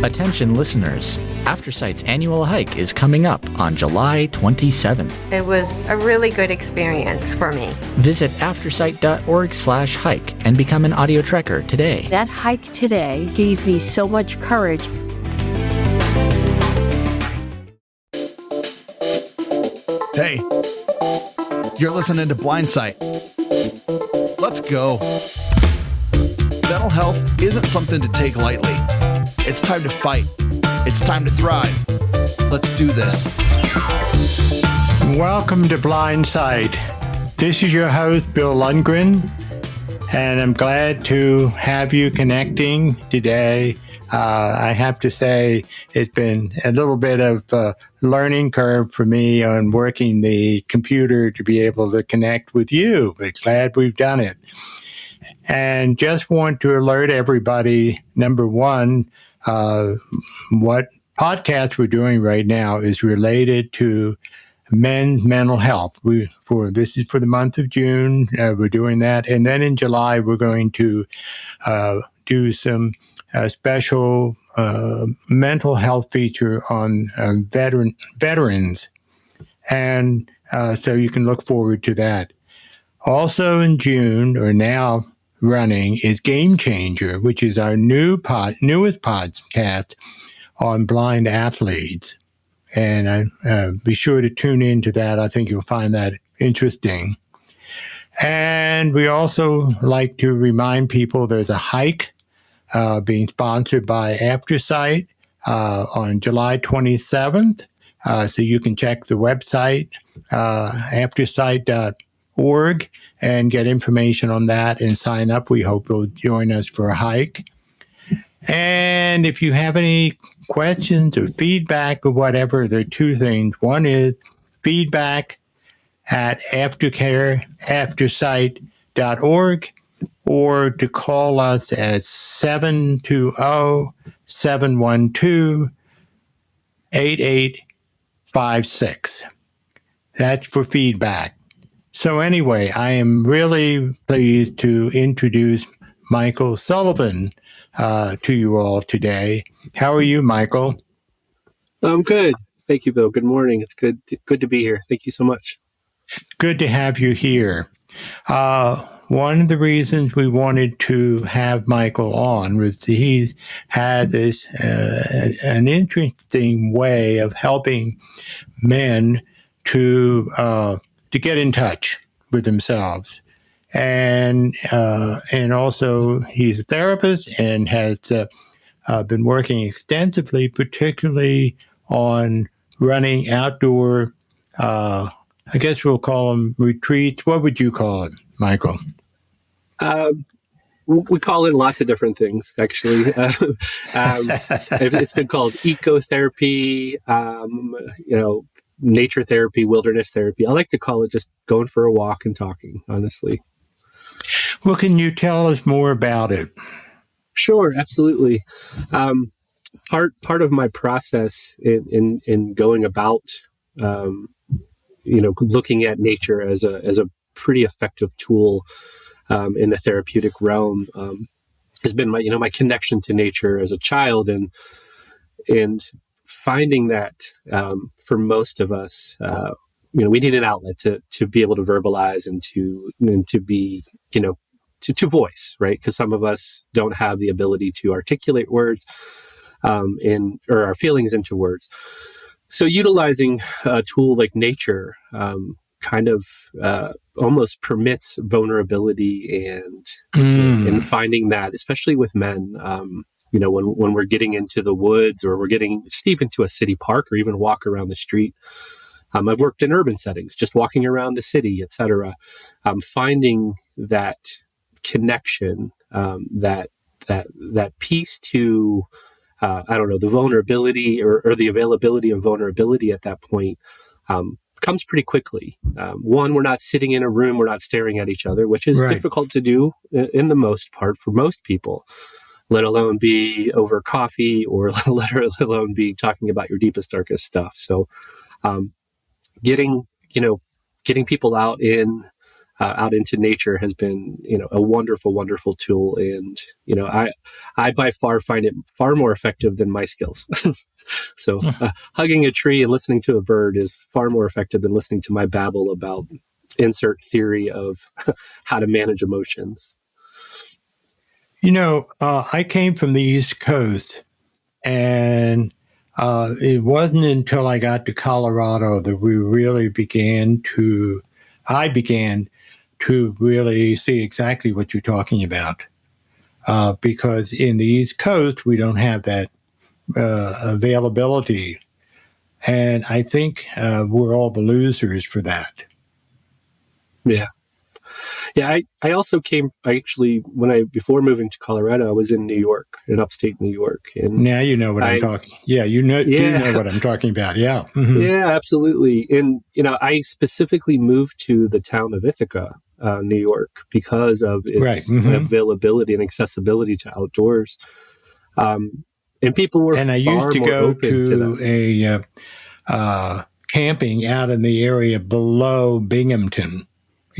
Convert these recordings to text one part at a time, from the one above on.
Attention listeners, AfterSight's annual hike is coming up on July 27th. It was a really good experience for me. Visit aftersight.org/hike and become an audio trekker today. That hike today gave me so much courage. Hey, you're listening to Blindsight. Let's go. Mental health isn't something to take lightly. It's time to fight. It's time to thrive. Let's do this. Welcome to Blindsight. This is your host, Bill Lundgren, and I'm glad to have you connecting today. I have to say it's been a little bit of a learning curve for me on working the computer to be able to connect with you, but glad we've done it. And just want to alert everybody, number one, what podcast we're doing right now is related to men's mental health. This is for the month of June. We're doing that. And then in July, we're going to do some special mental health feature on veterans. And so you can look forward to that. Also in June, or now running, is Game Changer, which is our newest podcast on blind athletes. And be sure to tune into that. I think you'll find that interesting. And we also like to remind people there's a hike being sponsored by AfterSight on July 27th. So you can check the website, aftersight.org, and get information on that and sign up. We hope you'll join us for a hike. And if you have any questions or feedback or whatever, there are two things. One is feedback at aftersight.org, or to call us at 720-712-8856. That's for feedback. So anyway, I am really pleased to introduce Michael Sullivan to you all today. How are you, Michael? I'm good. Thank you, Bill. Good morning. It's good to be here. Thank you so much. Good to have you here. One of the reasons we wanted to have Michael on was he has this an interesting way of helping men to get in touch with themselves, and also he's a therapist and has been working extensively, particularly on running outdoor. I guess we'll call them retreats. What would you call it, Michael? We call it lots of different things, actually. It's been called ecotherapy, nature therapy, wilderness therapy. I like to call it just going for a walk and talking, honestly. Well, can you tell us more about it? Sure, absolutely. Part of my process in going about, looking at nature as a pretty effective tool in the therapeutic realm has been my connection to nature as a child, and finding that for most of us, we need an outlet to be able to verbalize and to be, to voice, right? Because some of us don't have the ability to articulate words or our feelings into words. So utilizing a tool like nature kind of almost permits vulnerability and finding that, especially with men, when we're getting into the woods, or we're getting just even to a city park, or even walk around the street. I've worked in urban settings, just walking around the city, etc. Finding that connection, that piece to, the vulnerability or the availability of vulnerability at that point comes pretty quickly. One, we're not sitting in a room, we're not staring at each other, which is difficult to do in the most part for most people, let alone be over coffee, or let alone be talking about your deepest, darkest stuff. So getting people out in out into nature has been, a wonderful, wonderful tool. And, I by far find it far more effective than my skills. So hugging a tree and listening to a bird is far more effective than listening to my babble about insert theory of how to manage emotions. I came from the East Coast, and it wasn't until I got to Colorado that I began to really see exactly what you're talking about. Because in the East Coast, we don't have that availability. And I think we're all the losers for that. Yeah. Yeah, I also before moving to Colorado, I was in New York, in upstate New York. And now you know what I'm talking. Yeah, you know what I'm talking about. Yeah. Mm-hmm. Yeah, absolutely. And, I specifically moved to the town of Ithaca, New York, because of its availability and accessibility to outdoors. And people were and I far used to more go open to a camping out in the area below Binghamton.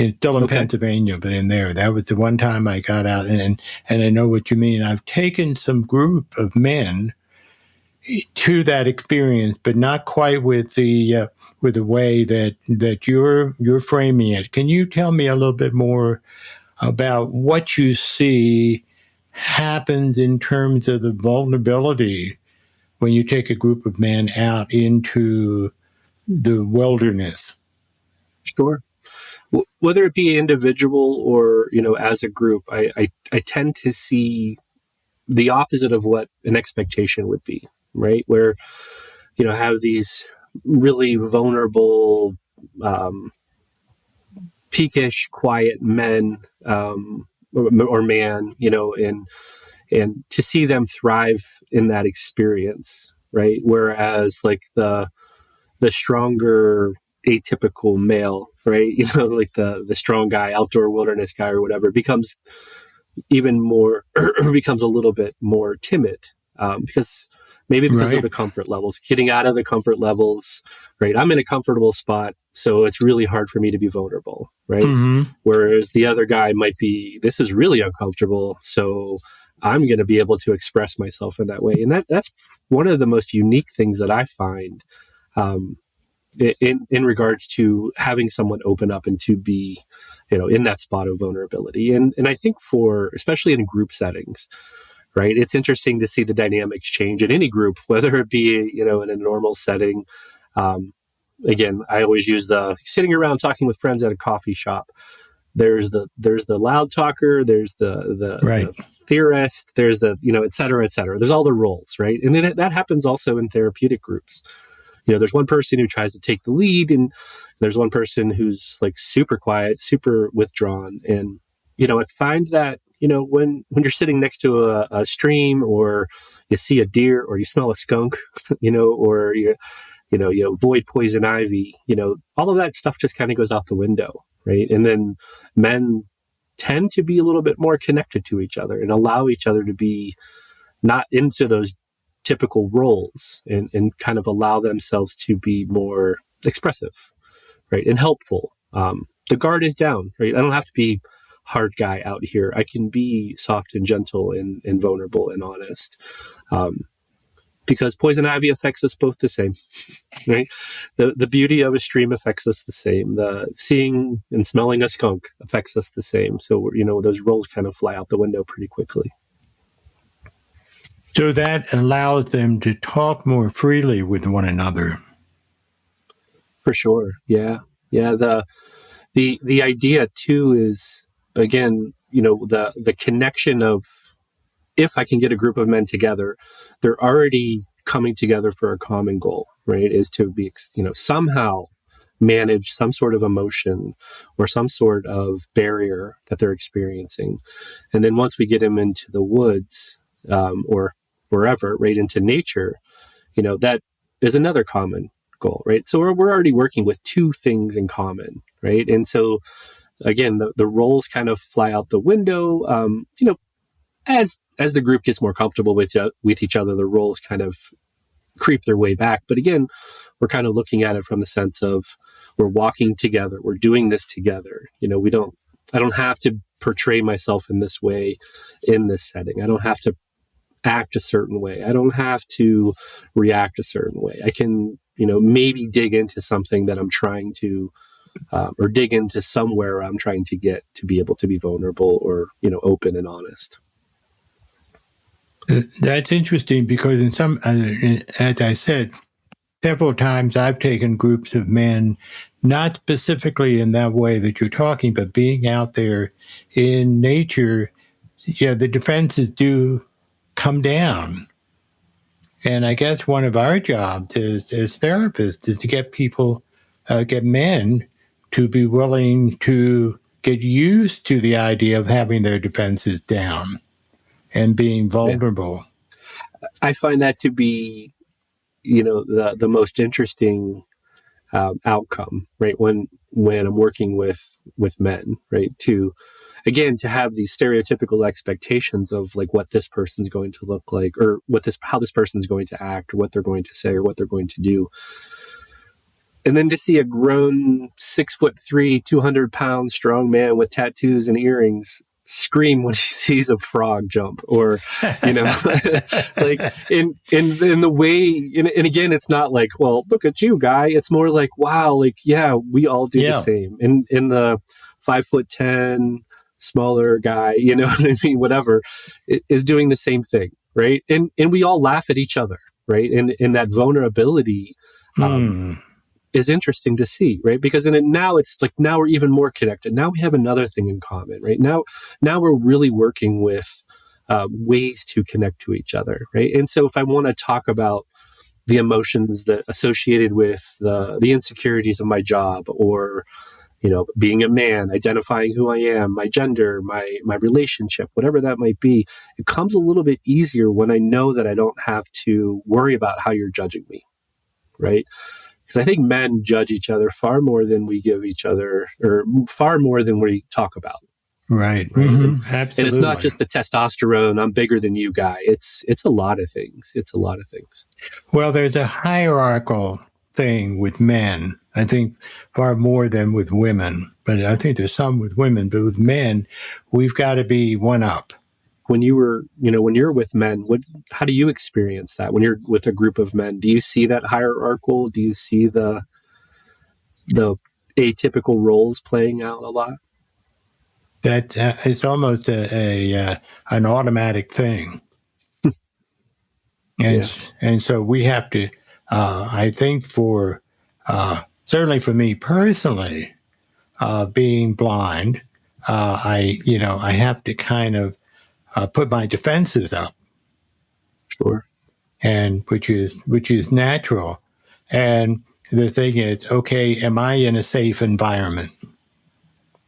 It's still in Pennsylvania, but in there. That was the one time I got out, and I know what you mean. I've taken some group of men to that experience, but not quite with the way that you're framing it. Can you tell me a little bit more about what you see happens in terms of the vulnerability when you take a group of men out into the wilderness? Sure. Whether it be individual or, as a group, I tend to see the opposite of what an expectation would be, right? Where, have these really vulnerable, peakish, quiet men, or man, and to see them thrive in that experience, right? Whereas like the stronger, atypical male, right? Like the strong guy, outdoor wilderness guy or whatever, becomes even more, or becomes a little bit more timid, because of the comfort levels, getting out of the comfort levels, right? I'm in a comfortable spot, so it's really hard for me to be vulnerable, right? Mm-hmm. Whereas the other guy might be, this is really uncomfortable, so I'm going to be able to express myself in that way. And that's one of the most unique things that I find, in regards to having someone open up and to be, in that spot of vulnerability. And I think especially in group settings, right, it's interesting to see the dynamics change in any group, whether it be, in a normal setting. Again, I always use the sitting around talking with friends at a coffee shop. There's the loud talker, there's the theorist, there's the, et cetera, et cetera. There's all the roles, right? And then that happens also in therapeutic groups. There's one person who tries to take the lead, and there's one person who's like super quiet, super withdrawn. And, I find that, when you're sitting next to a stream, or you see a deer, or you smell a skunk, or you avoid poison ivy, all of that stuff just kind of goes out the window, right? And then men tend to be a little bit more connected to each other and allow each other to be not into those typical roles, and kind of allow themselves to be more expressive, right? And helpful. The guard is down, right? I don't have to be hard guy out here. I can be soft and gentle and vulnerable and honest. Because poison ivy affects us both the same, right? The beauty of a stream affects us the same. The seeing and smelling a skunk affects us the same. So, those roles kind of fly out the window pretty quickly. So that allows them to talk more freely with one another. For sure. Yeah. Yeah. The idea too is, again, the connection of, if I can get a group of men together, they're already coming together for a common goal, right? Is to be, somehow manage some sort of emotion or some sort of barrier that they're experiencing. And then once we get them into the woods, or wherever, right, into nature, that is another common goal, right? So we're already working with two things in common, right? And so again, the roles kind of fly out the window. As the group gets more comfortable with each other, the roles kind of creep their way back. But again, we're kind of looking at it from the sense of, we're walking together, we're doing this together. I don't have to portray myself in this way in this setting. I don't have to act a certain way. I don't have to react a certain way. I can, maybe dig into something that I'm trying to, or dig into somewhere I'm trying to get to be able to be vulnerable or, open and honest. That's interesting because in some, as I said, several times I've taken groups of men, not specifically in that way that you're talking, but being out there in nature, the defenses do come down. And I guess one of our jobs as therapists is to get people, get men to be willing to get used to the idea of having their defenses down and being vulnerable. Yeah. I find that to be, the most interesting outcome, right? When I'm working with men, right? To have these stereotypical expectations of like what this person's going to look like, or how this person's going to act, or what they're going to say, or what they're going to do. And then to see a grown 6'3", 200-pound strong man with tattoos and earrings scream when he sees a frog jump, or like in the way, and again, it's not like, well, look at you, guy. It's more like, wow, like, yeah, we all do the same. In the 5'10" smaller guy, you know what I mean, whatever, is doing the same thing, right? And we all laugh at each other, right? And that vulnerability is interesting to see, right? Because now we're even more connected. Now we have another thing in common, right? Now we're really working with ways to connect to each other, right? And so if I want to talk about the emotions that associated with the insecurities of my job, or being a man, identifying who I am, my gender, my relationship, whatever that might be, it comes a little bit easier when I know that I don't have to worry about how you're judging me, right? Because I think men judge each other far more than we give each other, or far more than we talk about. Right. Mm-hmm. Absolutely. And it's not just the testosterone, I'm bigger than you guy. It's a lot of things. Well, there's a hierarchical thing with men, I think, far more than with women. But I think there's some with women. But with men, we've got to be one up. When you're with men, how do you experience that? When you're with a group of men, do you see that hierarchical? Do you see the atypical roles playing out a lot? That it's almost an automatic thing. And so we have to, I think certainly for me personally, being blind, I have to kind of put my defenses up. Sure. And which is natural. And the thing is, okay, am I in a safe environment?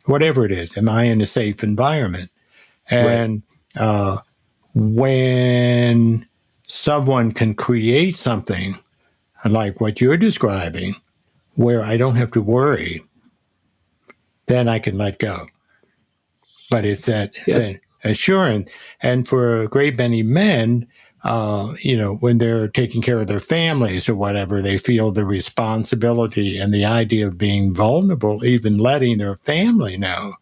Whatever it is, am I in a safe environment? And when someone can create something like what you're describing, where I don't have to worry, then I can let go. But it's that assurance. And for a great many men, when they're taking care of their families or whatever, they feel the responsibility, and the idea of being vulnerable, even letting their family know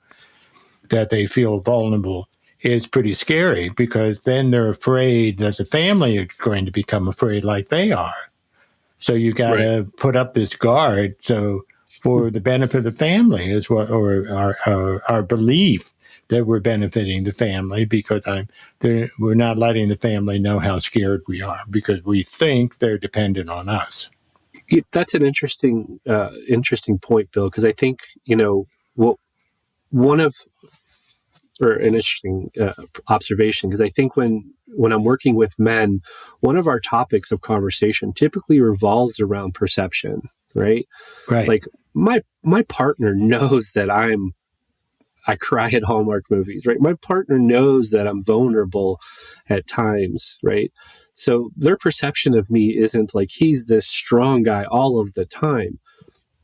that they feel vulnerable, is pretty scary, because then they're afraid that the family is going to become afraid like they are. So you got to put up this guard. So for the benefit of the family is what, or our belief that we're benefiting the family, because we're not letting the family know how scared we are, because we think they're dependent on us. That's an interesting point, Bill, because I think, an interesting observation, because I think when I'm working with men, one of our topics of conversation typically revolves around perception, right? Right. Like my partner knows that I cry at Hallmark movies, right? My partner knows that I'm vulnerable at times, right? So their perception of me isn't like he's this strong guy all of the time,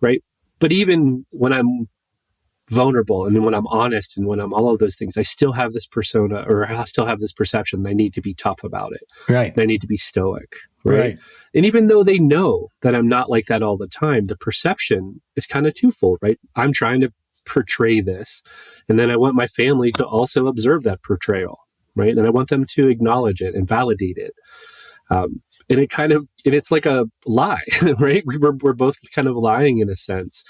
right? But even when I'm vulnerable and when I'm honest and when I'm all of those things, I still have this persona, or I still have this perception that I need to be tough about it. Right. And I need to be stoic. Right? Right. And even though they know that I'm not like that all the time, the perception is kind of twofold, right? I'm trying to portray this, and then I want my family to also observe that portrayal, right? And I want them to acknowledge it and validate it. And it's like a lie, right? We're both kind of lying in a sense.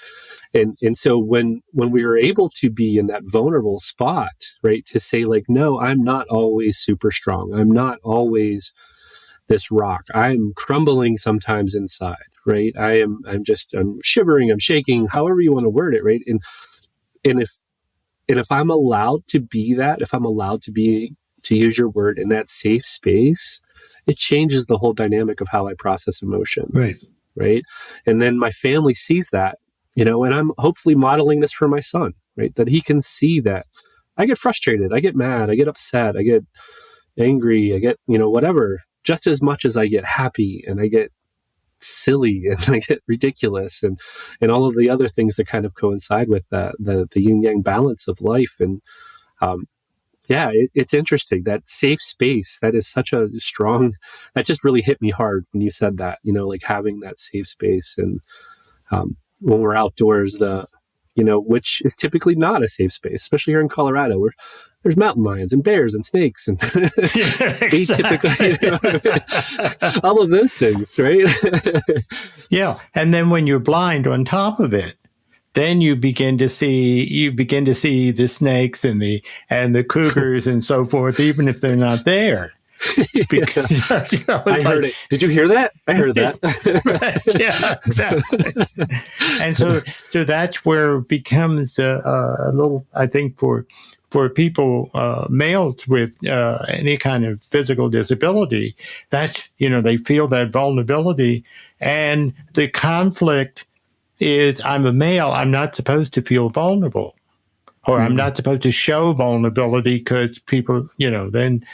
And so when we were able to be in that vulnerable spot, right, to say like, no, I'm not always super strong. I'm not always this rock. I'm crumbling sometimes inside, right? I'm shivering, I'm shaking, however you want to word it, right? And if I'm allowed to be that, if I'm allowed to be, to use your word, in that safe space, it changes the whole dynamic of how I process emotions. Right. Right. And then my family sees that, and I'm hopefully modeling this for my son, right? That he can see that I get frustrated, I get mad, I get upset, I get angry, I get, whatever, just as much as I get happy and I get silly and I get ridiculous and all of the other things that kind of coincide with the yin yang balance of life. And, it's interesting, that safe space, that is such a strong, that just really hit me hard when you said that, like having that safe space. And when we're outdoors, which is typically not a safe space, especially here in Colorado, where there's mountain lions and bears and snakes and they typically, all of those things, right? Yeah. And then when you're blind on top of it, then you begin to see the snakes and the cougars and so forth, even if they're not there. Because I heard it. Did you hear that? I heard that. Right. Yeah, exactly. And so that's where it becomes a little, I think, for people, males with any kind of physical disability, that they feel that vulnerability, and the conflict is, I'm a male, I'm not supposed to feel vulnerable, or I'm not supposed to show vulnerability because people, then,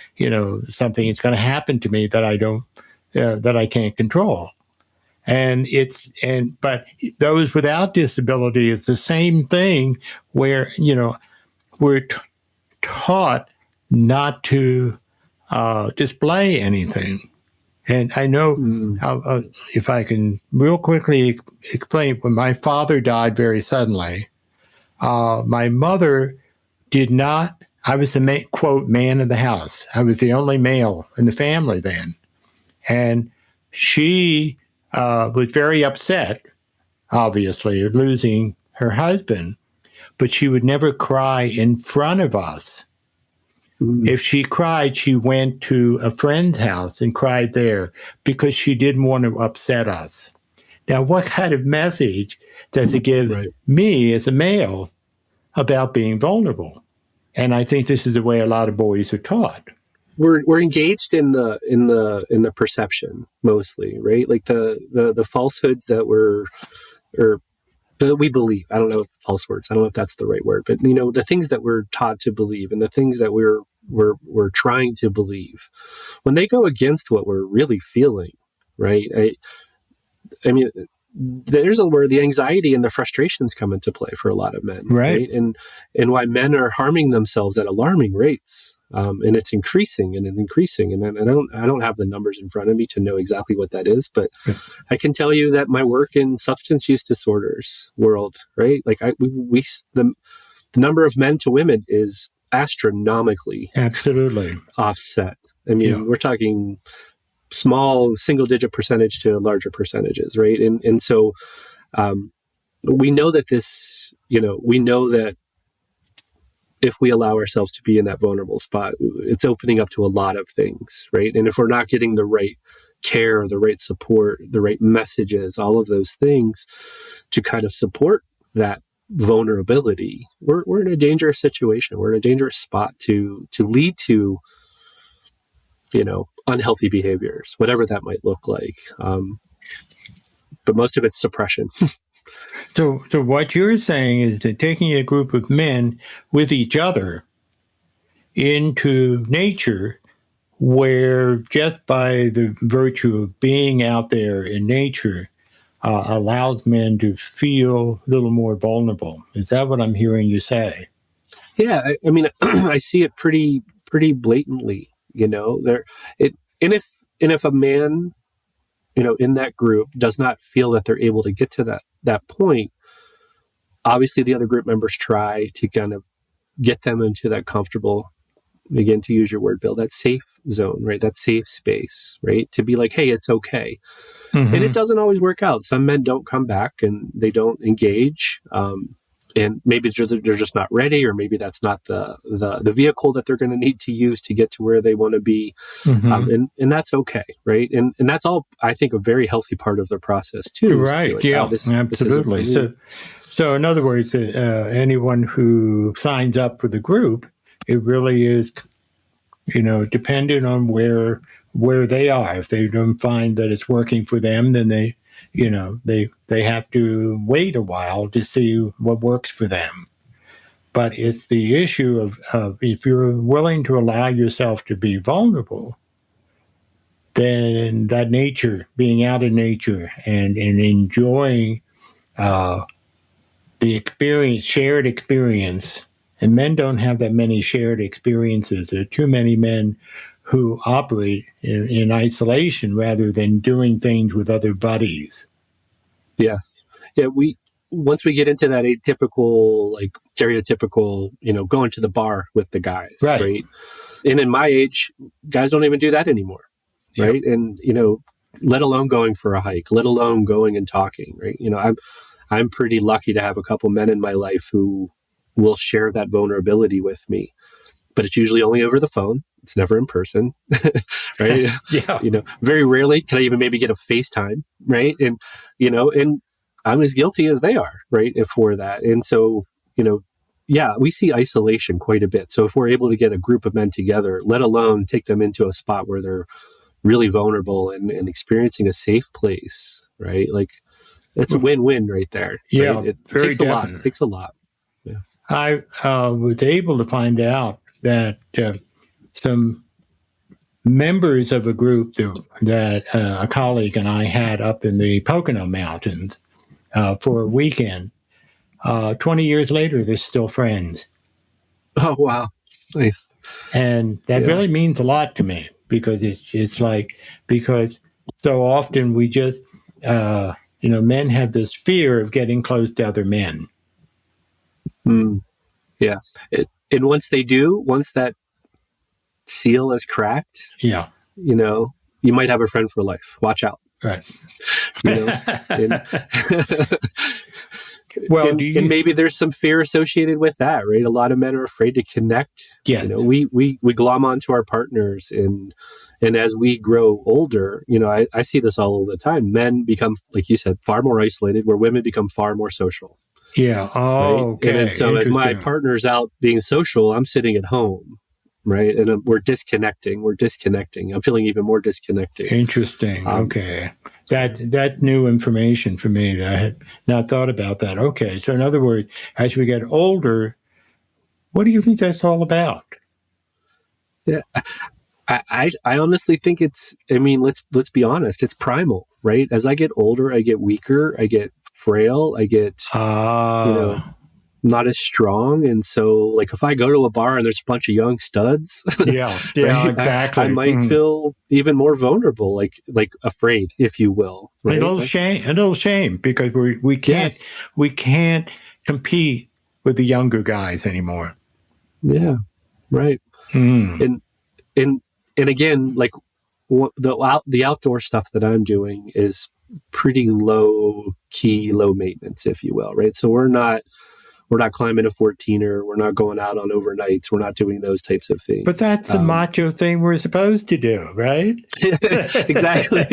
something is going to happen to me that I don't, that I can't control. But those without disability is the same thing, where, we're taught not to display anything. And I know, if I can real quickly explain, when my father died very suddenly, my mother did not, I was the quote, man of the house. I was the only male in the family then. And she was very upset, obviously, at losing her husband, but she would never cry in front of us. If she cried, she went to a friend's house and cried there because she didn't want to upset us. Now, what kind of message does it give me as a male about being vulnerable? And I think this is the way a lot of boys are taught. We're engaged in the perception mostly, right? Like the falsehoods that that we believe. I don't know if false words. I don't know if that's the right word, but the things that we're taught to believe and the things that we're trying to believe, when they go against what we're really feeling, right? I mean, there's where the anxiety and the frustrations come into play for a lot of men, right? And why men are harming themselves at alarming rates, and it's increasing and increasing. And I don't have the numbers in front of me to know exactly what that is, but I can tell you that my work in substance use disorders world, right? Like the number of men to women is astronomically, absolutely offset. I mean, we're talking small single-digit percentage to larger percentages, right? And so we know that we know that if we allow ourselves to be in that vulnerable spot, it's opening up to a lot of things, right? And if we're not getting the right care, the right support, the right messages, all of those things to kind of support that vulnerability, we're in a dangerous situation. We're in a dangerous spot to lead to, unhealthy behaviors, whatever that might look like. But most of it's suppression. So what you're saying is that taking a group of men with each other into nature, where just by the virtue of being out there in nature, allows men to feel a little more vulnerable. Is that what I'm hearing you say? Yeah, I mean, I see it pretty blatantly. And if a man, in that group does not feel that they're able to get to that point, obviously the other group members try to kind of get them into that comfortable, again, to use your word, Bill, that safe zone, right? That safe space, right? To be like, hey, it's okay. Mm-hmm. And it doesn't always work out. Some men don't come back and they don't engage. And maybe they're just not ready, or maybe that's not the vehicle that they're going to need to use to get to where they want to be. Mm-hmm. And that's okay, right? And that's all, I think, a very healthy part of the process too. Right, like, yeah, this absolutely. So in other words, anyone who signs up for the group, it really is, dependent on where they are. If they don't find that it's working for them, then they have to wait a while to see what works for them. But it's the issue of if you're willing to allow yourself to be vulnerable, then that nature, being out in nature and enjoying the experience, shared experience, and men don't have that many shared experiences. There are too many men who operate in isolation rather than doing things with other buddies. Yes. Yeah, once we get into that atypical, like stereotypical, going to the bar with the guys, right? And in my age, guys don't even do that anymore, right? Yep. And, let alone going for a hike, let alone going and talking, right? I'm pretty lucky to have a couple men in my life who will share that vulnerability with me, but it's usually only over the phone. It's never in person, right? Yeah. Very rarely can I even maybe get a FaceTime, right? And, and I'm as guilty as they are, right? For that. And so, we see isolation quite a bit. So if we're able to get a group of men together, let alone take them into a spot where they're really vulnerable and experiencing a safe place, right? Like, it's a win-win right there. Yeah, right? It takes a lot. It takes a lot. Yeah. I was able to find out that some members of a group that a colleague and I had up in the Pocono Mountains for a weekend, 20 years later, they're still friends. Oh, wow. Nice. And that really means a lot to me, because because so often we just, men have this fear of getting close to other men. Yes. And once that seal is cracked, you might have a friend for life. Watch out. Right. And maybe there's some fear associated with that, right? A lot of men are afraid to connect. Yes. We glom onto our partners, and as we grow older, I see this all over the time. Men become, like you said, far more isolated, where women become far more social. Yeah. Oh, right? okay. And so as my partner's out being social, I'm sitting at home, right? And we're disconnecting. I'm feeling even more disconnected. Interesting. Okay. That new information for me. I had not thought about that. Okay. So in other words, as we get older, what do you think that's all about? Yeah. I honestly think let's be honest. It's primal, right? As I get older, I get weaker, I get frail, I get, not as strong. And so, like, if I go to a bar and there's a bunch of young studs, right, exactly. I might feel even more vulnerable, like afraid, if you will. Right? A little shame, because we can't compete with the younger guys anymore. Yeah, right. And again, like, the outdoor stuff that I'm doing is pretty low key, low maintenance, if you will, right? So we're not climbing a 14er. We're not going out on overnights. We're not doing those types of things. But that's the macho thing we're supposed to do, right? Exactly.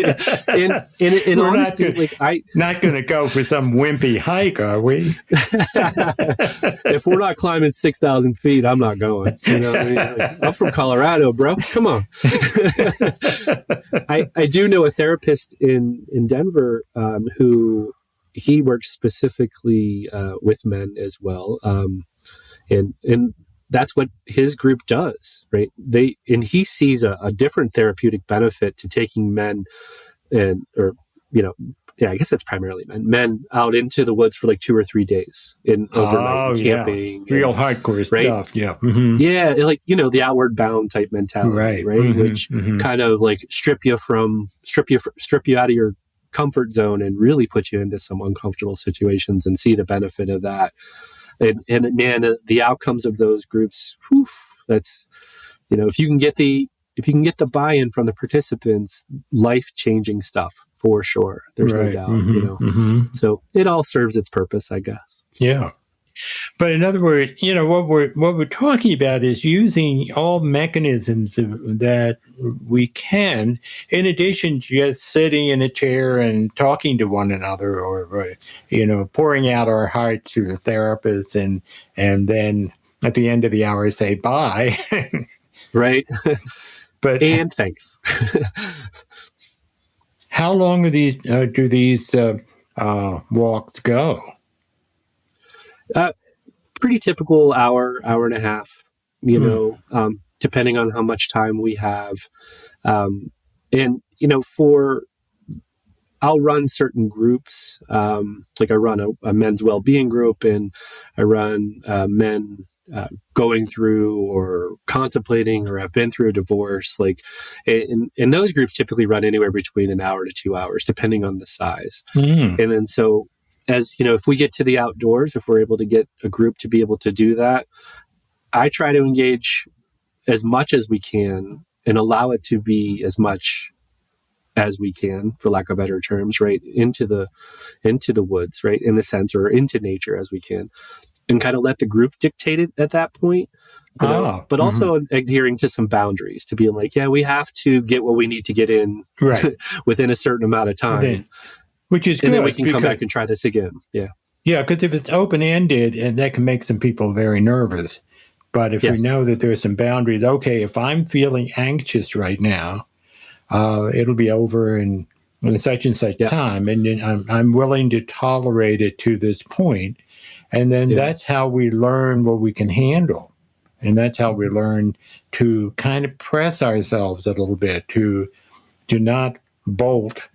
And honestly, not going to go for some wimpy hike, are we? If we're not climbing 6,000 feet, I'm not going. I'm from Colorado, bro. Come on. I do know a therapist in Denver who. He works specifically with men as well, and that's what his group does, right? He sees a different therapeutic benefit to taking men I guess it's primarily men out into the woods for like 2 or 3 days in overnight camping. Yeah. Real hardcore right? stuff. Yeah. Mm-hmm. Yeah. Like, the outward bound type mentality, right? Mm-hmm. Which kind of like strip you out of your comfort zone and really put you into some uncomfortable situations and see the benefit of that. And man, the outcomes of those groups, that's, if you can get the buy-in from the participants, life-changing stuff for sure. There's no doubt, So it all serves its purpose, I guess. Yeah. But in other words, what we're talking about is using all mechanisms that we can, in addition to just sitting in a chair and talking to one another, or pouring out our hearts to the therapist, and then at the end of the hour say bye. Right. And thanks. How long do these walks go? Pretty typical hour and a half, depending on how much time we have. I'll run certain groups. Like I run a men's well-being group, and I run men going through or contemplating or have been through a divorce. Like, and those groups typically run anywhere between an hour to 2 hours, depending on the size. And then so, as if we get to the outdoors, if we're able to get a group to be able to do that, I try to engage as much as we can and allow it to be as much as we can, for lack of better terms, right, into the woods, right, in a sense, or into nature as we can, and kind of let the group dictate it at that point. But also adhering to some boundaries, to be like, we have to get what we need to get in within a certain amount of time. Which is good. And then we can come back and try this again. Yeah. Yeah, because if it's open-ended, and that can make some people very nervous. But if we know that there's some boundaries, okay, if I'm feeling anxious right now, it'll be over in such and such time, and then I'm willing to tolerate it to this point. And then that's how we learn what we can handle. And that's how we learn to kind of press ourselves a little bit, to not bolt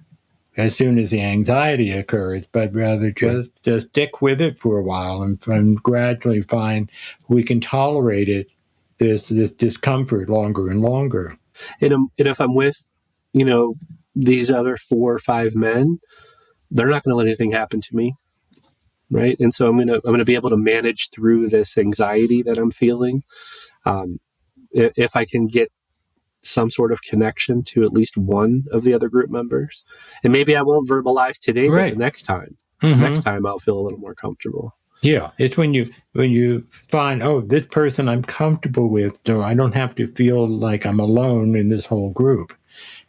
as soon as the anxiety occurs, but rather just stick with it for a while and gradually find we can tolerate it, this discomfort longer and longer. And if I'm with, these other 4 or 5 men, they're not going to let anything happen to me, right? And so I'm gonna be able to manage through this anxiety that I'm feeling. If I can get some sort of connection to at least one of the other group members. And maybe I won't verbalize today, but the next time. Next time I'll feel a little more comfortable. Yeah, it's when you find, this person I'm comfortable with, so I don't have to feel like I'm alone in this whole group.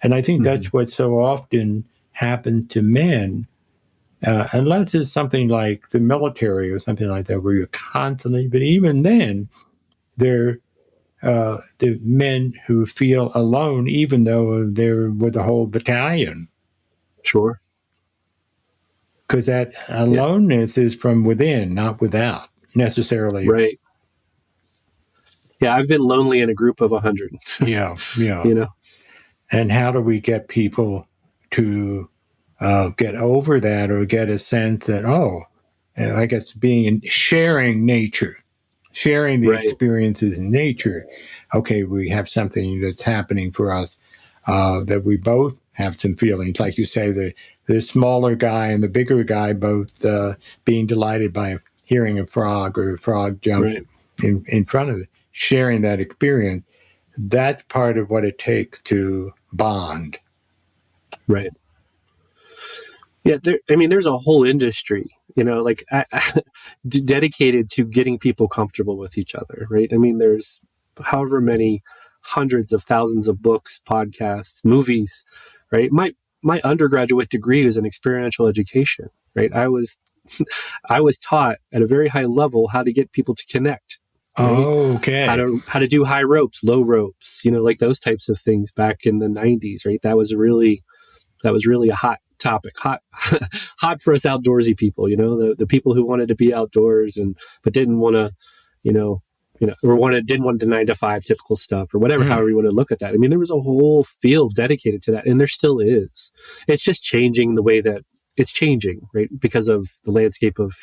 And I think that's what so often happens to men, unless it's something like the military or something like that, where you're constantly, but even then, they're the men who feel alone, even though they're with a whole battalion. Sure. Because that aloneness is from within, not without, necessarily. Right. Yeah, I've been lonely in a group of 100. Yeah. And how do we get people to get over that, or get a sense that, I guess sharing nature, sharing the experiences in nature. Okay, we have something that's happening for us, that we both have some feelings. Like you say, the smaller guy and the bigger guy both being delighted by hearing a frog, or a frog jump in front of it, sharing that experience. That's part of what it takes to bond. Right. Yeah, there's a whole industry, dedicated to getting people comfortable with each other, right? There's however many hundreds of thousands of books, podcasts, movies, right? My undergraduate degree was in experiential education, right? I was taught at a very high level how to get people to connect. Right? Oh, okay. How to do high ropes, low ropes, like those types of things back in the 90s, right? That was really a hot topic, hot for us outdoorsy people, the people who wanted to be outdoors but didn't want to, or didn't want the 9-to-5 typical stuff, or whatever, however you want to look at that. There was a whole field dedicated to that, and there still is. It's just changing the way that it's changing, right? Because of the landscape of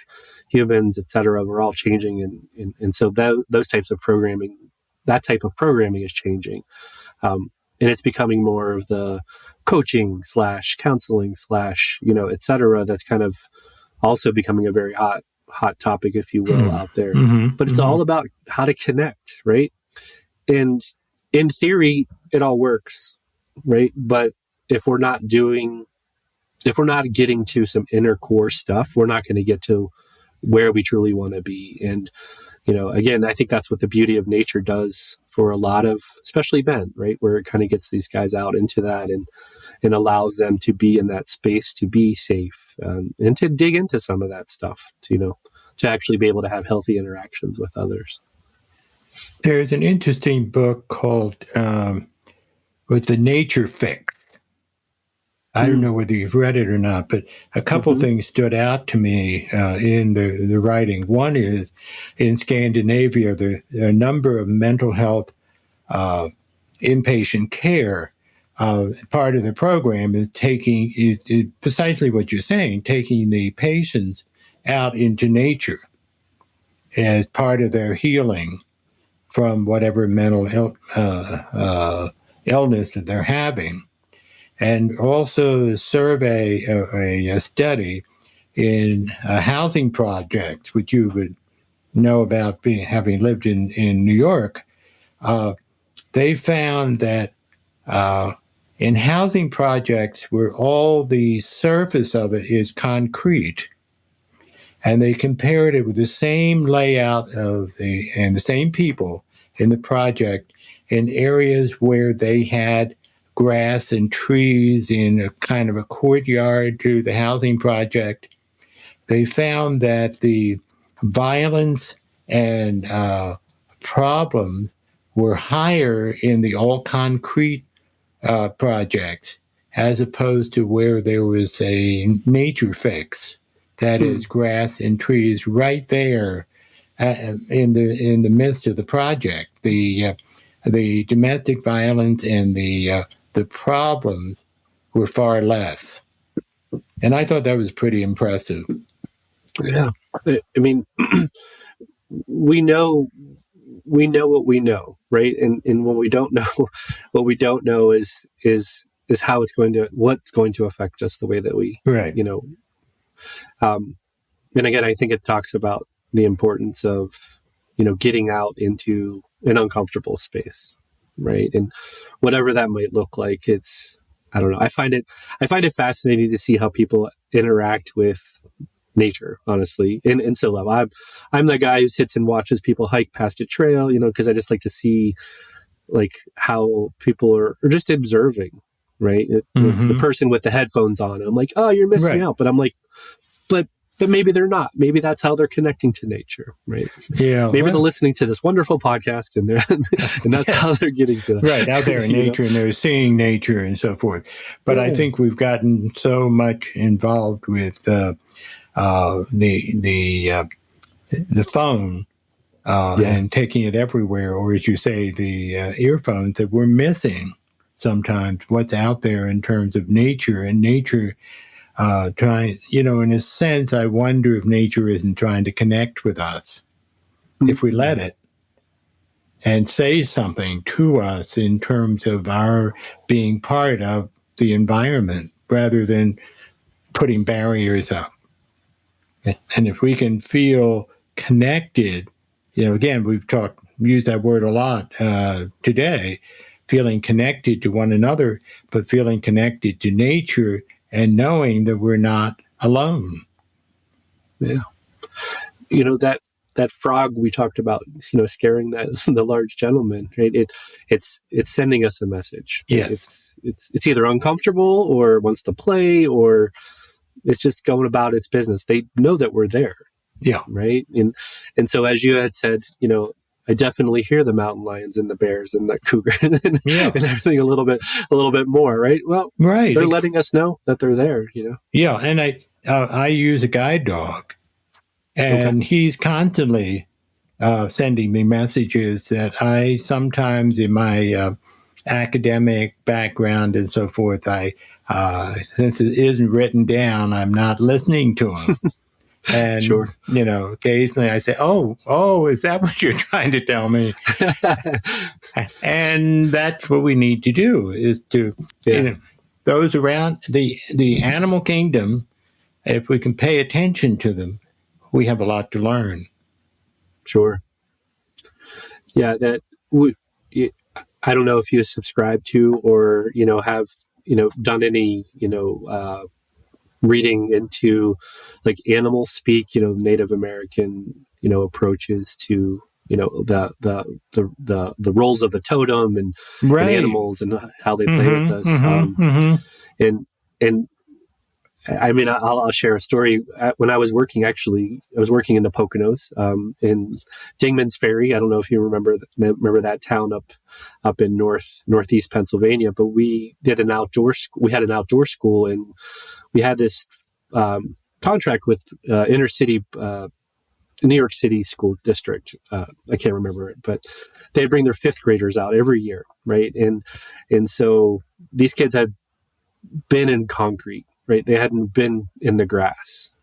humans, et cetera, we're all changing. And so those types of programming, that type of programming is changing. And it's becoming more of the coaching / counseling / et cetera. That's kind of also becoming a very hot topic, if you will, out there. But it's all about how to connect, right? And in theory, it all works, right? But if we're not getting to some inner core stuff, we're not going to get to where we truly want to be. And, again, I think that's what the beauty of nature does for a lot of, especially men, right? Where it kind of gets these guys out into that and allows them to be in that space, to be safe, and to dig into some of that stuff, to actually be able to have healthy interactions with others. There's an interesting book called with the Nature Fix. I don't know whether you've read it or not, but a couple things stood out to me in the writing. One is in Scandinavia, there are a number of mental health inpatient care. Part of the program is taking precisely what you're saying, taking the patients out into nature as part of their healing from whatever mental illness that they're having. And also a survey, a study in housing projects, which you would know about having lived in New York. They found that in housing projects where all the surface of it is concrete, and they compared it with the same layout and the same people in the project in areas where they had grass and trees in a kind of a courtyard to the housing project, they found that the violence and problems were higher in the all concrete projects as opposed to where there was a nature fix, that is grass and trees right there in the midst of the project. The domestic violence and the problems were far less. And I thought that was pretty impressive. Yeah. I mean, we know what we know, right? And when we don't know, what we don't know is how what's going to affect us the way that we, right. And again, I think it talks about the importance of, getting out into an uncomfortable space, right? And whatever that might look like, I don't know. I find it fascinating to see how people interact with nature, honestly. And so I'm the guy who sits and watches people hike past a trail, because I just like to see like how people are just observing, right? The person with the headphones on, and I'm like, oh, you're missing out. But I'm like, but maybe they're not. Maybe that's how they're connecting to nature, right? Yeah. Maybe they're listening to this wonderful podcast and that's how they're getting to that. Right, out there in nature, and they're seeing nature and so forth. But I think we've gotten so much involved with the phone and taking it everywhere, or as you say, the earphones, that we're missing sometimes what's out there in terms of nature. And nature trying, in a sense, I wonder if nature isn't trying to connect with us if we let it, and say something to us in terms of our being part of the environment rather than putting barriers up. And if we can feel connected, again, we've used that word a lot today, feeling connected to one another, but feeling connected to nature and knowing that we're not alone. Yeah. That frog we talked about, scaring the large gentleman, right? It's sending us a message. Right? Yes. It's either uncomfortable or wants to play, or it's just going about its business. They know that we're there. Yeah. Right. And so, as you had said, I definitely hear the mountain lions and the bears and the cougars and everything a little bit more. Right. Well, they're letting us know that they're there, Yeah. And I use a guide dog, and he's constantly sending me messages that I sometimes in my academic background and so forth, since it isn't written down, I'm not listening to them. And, Sure. Occasionally I say, oh, is that what you're trying to tell me? And that's what we need to do, is to, those around the animal kingdom, if we can pay attention to them, we have a lot to learn. Sure. Yeah, I don't know if you subscribe to or, have, done any, reading into like animal speak, Native American, approaches to, the roles of the totem and animals and how they play with us. And I mean, I'll share a story. When I was working, I was working in the Poconos, in Dingman's Ferry. I don't know if you remember that town up in northeast Pennsylvania. But we did we had an outdoor school, and we had this contract with inner city, New York City school district. I can't remember it, but they'd bring their fifth graders out every year, right? And so these kids had been in concrete. Right, they hadn't been in the grass.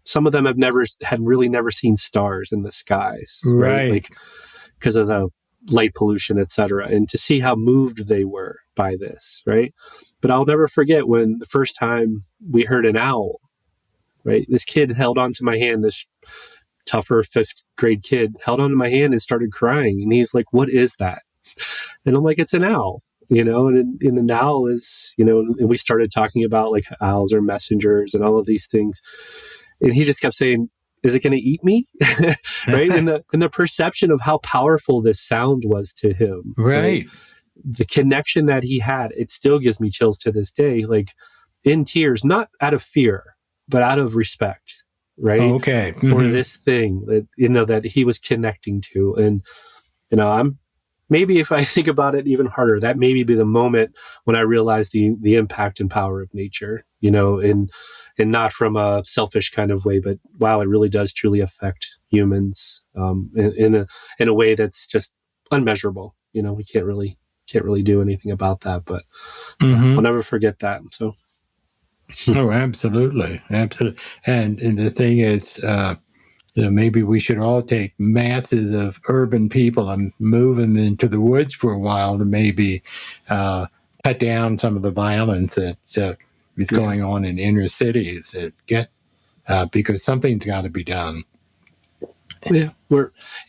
Some of them had really never seen stars in the skies, right? Like because of the light pollution, et cetera. And to see how moved they were by this, right? But I'll never forget when the first time we heard an owl. Right, this kid held onto my hand. This tougher fifth grade kid held onto my hand and started crying. And he's like, "What is that?" And I'm like, "It's an owl." And an owl is, and we started talking about like owls are messengers and all of these things. And he just kept saying, "Is it going to eat me?" Right. And the perception of how powerful this sound was to him. Right. The connection that he had, it still gives me chills to this day, like in tears, not out of fear, but out of respect. Right. Okay. For this thing that, that he was connecting to. And, maybe if I think about it even harder, that maybe be the moment when I realize the impact and power of nature, and not from a selfish kind of way, but wow, it really does truly affect humans in a way that's just unmeasurable. We can't really do anything about that, but I'll never forget that. So, oh, absolutely, absolutely. And the thing is, maybe we should all take masses of urban people and move them into the woods for a while to maybe cut down some of the violence that is going on in inner cities. Because something's got to be done. Yeah,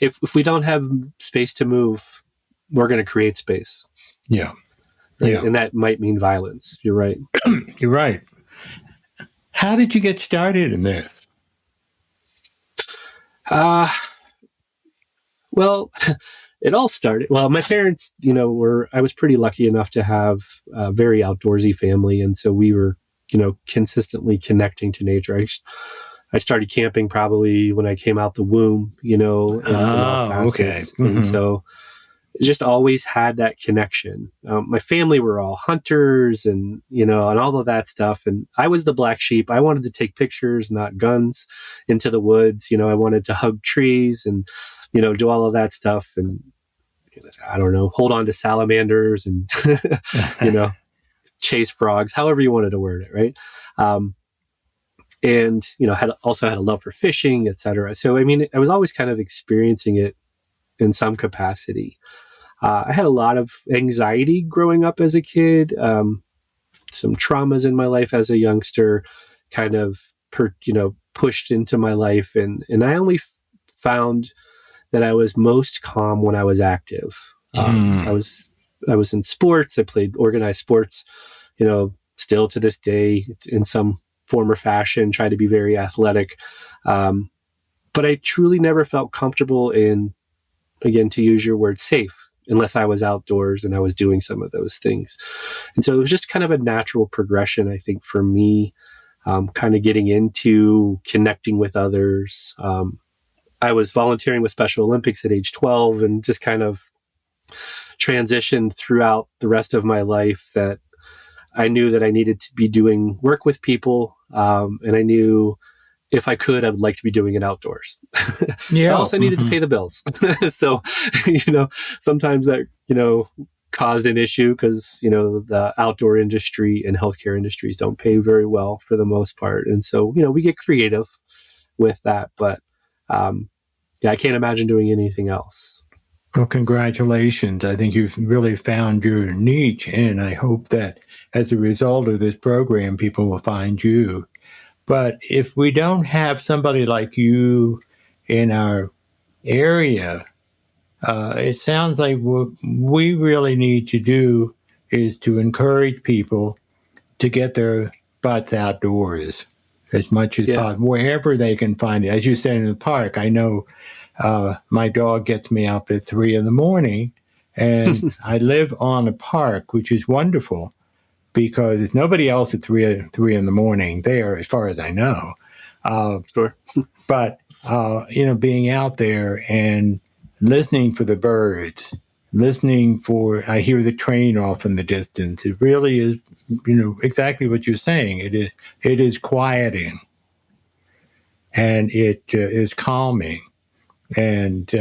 if we don't have space to move, we're going to create space. Yeah, right? Yeah, and that might mean violence. You're right. You're right. How did you get started in this? Well, it all started. Well, my parents, I was pretty lucky enough to have a very outdoorsy family. And so we were, consistently connecting to nature. I started camping probably when I came out the womb, in all facets. Okay. And so just always had that connection. My family were all hunters and all of that stuff. And I was the black sheep. I wanted to take pictures, not guns, into the woods. I wanted to hug trees and, do all of that stuff. And, I don't know, hold on to salamanders and, chase frogs, however you wanted to word it. Right. And, had a love for fishing, et cetera. So, I was always kind of experiencing it in some capacity. I had a lot of anxiety growing up as a kid, some traumas in my life as a youngster kind of, pushed into my life. And I only found that I was most calm when I was active. I was in sports. I played organized sports, still to this day in some form or fashion, try to be very athletic. But I truly never felt comfortable in, again, to use your word, safe, unless I was outdoors and I was doing some of those things. And so it was just kind of a natural progression, I think, for me, kind of getting into connecting with others. I was volunteering with Special Olympics at age 12 and just kind of transitioned throughout the rest of my life that I knew that I needed to be doing work with people. And I knew if I could, I would like to be doing it outdoors. Yeah. I also needed to pay the bills. So, sometimes that, caused an issue because, the outdoor industry and healthcare industries don't pay very well for the most part. And so, we get creative with that. But I can't imagine doing anything else. Well, congratulations. I think you've really found your niche, and I hope that as a result of this program, people will find you. But if we don't have somebody like you in our area, it sounds like what we really need to do is to encourage people to get their butts outdoors as much as possible, wherever they can find it. As you said, in the park, I know my dog gets me up at 3 a.m, and I live on a park, which is wonderful because there's nobody else at 3 a.m. there, as far as I know. Sure. But, being out there and listening for the birds, I hear the train off in the distance. It really is, exactly what you're saying. It is quieting, and it is calming. And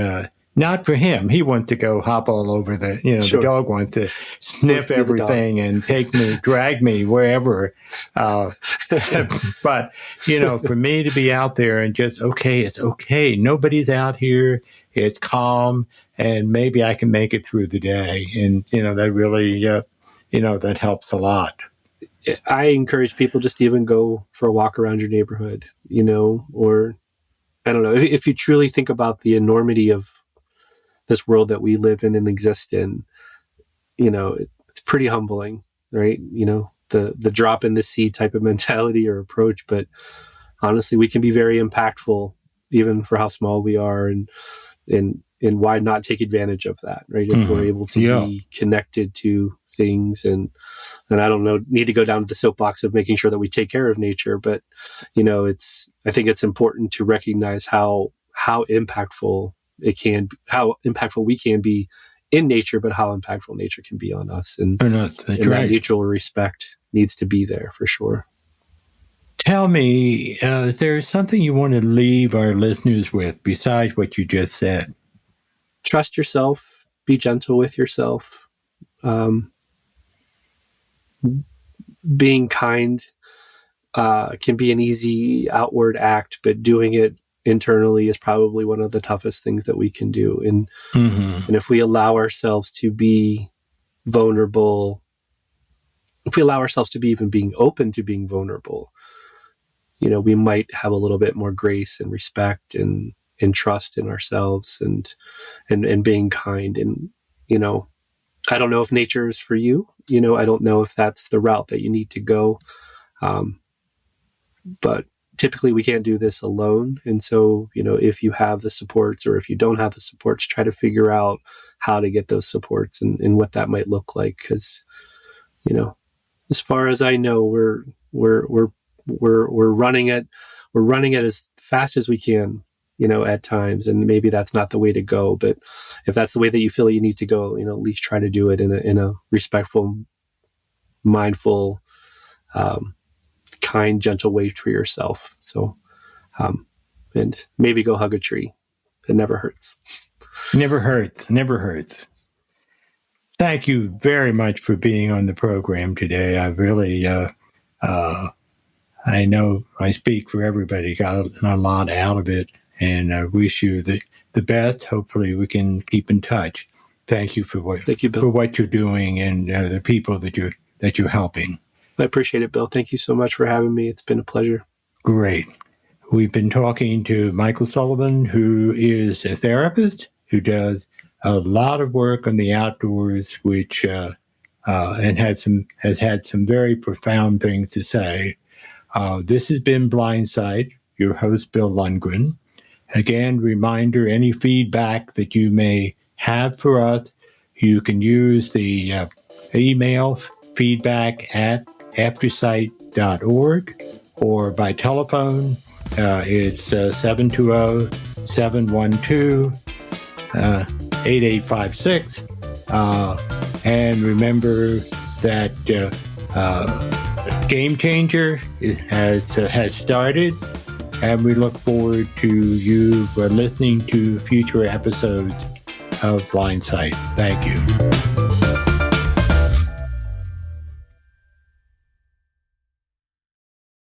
not for him. He wants to go hop all over Sure. The dog wants to sniff everything and drag me wherever. But, for me to be out there and just, it's okay. Nobody's out here. It's calm, and maybe I can make it through the day. And, that really, that helps a lot. I encourage people just to even go for a walk around your neighborhood, or I don't know, if you truly think about the enormity of this world that we live in and exist in, it's pretty humbling, right? The drop in the sea type of mentality or approach. But honestly, we can be very impactful even for how small we are, and why not take advantage of that, right? If we're able to be connected to things, and I don't know, need to go down to the soapbox of making sure that we take care of nature, but I think it's important to recognize how impactful how impactful we can be in nature, but how impactful nature can be on us, and that mutual respect needs to be there for sure. Tell me, is there something you want to leave our listeners with besides what you just said? Trust yourself, be gentle with yourself. Being kind can be an easy outward act, but doing it internally is probably one of the toughest things that we can do. And if we allow ourselves to be vulnerable, if we allow ourselves to be even being open to being vulnerable, we might have a little bit more grace and respect and trust in ourselves and being kind. And, I don't know if nature is for you. I don't know if that's the route that you need to go. But typically we can't do this alone. And so, if you have the supports, or if you don't have the supports, try to figure out how to get those supports and what that might look like. Because, as far as I know, we're running it as fast as we can, at times, and maybe that's not the way to go. But if that's the way that you feel you need to go, at least try to do it in a respectful, mindful, kind, gentle way for yourself. So, and maybe go hug a tree. It never hurts. Never hurts. Thank you very much for being on the program today. I really, I know I speak for everybody, got a lot out of it, and I wish you the best. Hopefully we can keep in touch. Thank you for what you're doing, and the people that you're helping. I appreciate it, Bill. Thank you so much for having me. It's been a pleasure. Great. We've been talking to Michael Sullivan, who is a therapist who does a lot of work on the outdoors, which and has had some very profound things to say. This has been Blindside. Your host, Bill Lundgren. Again, reminder: any feedback that you may have for us, you can use the email feedback@aftersight.org, or by telephone. It's 720-712-8856. And remember that Game Changer has started, and we look forward to you listening to future episodes of Blindside. Thank you.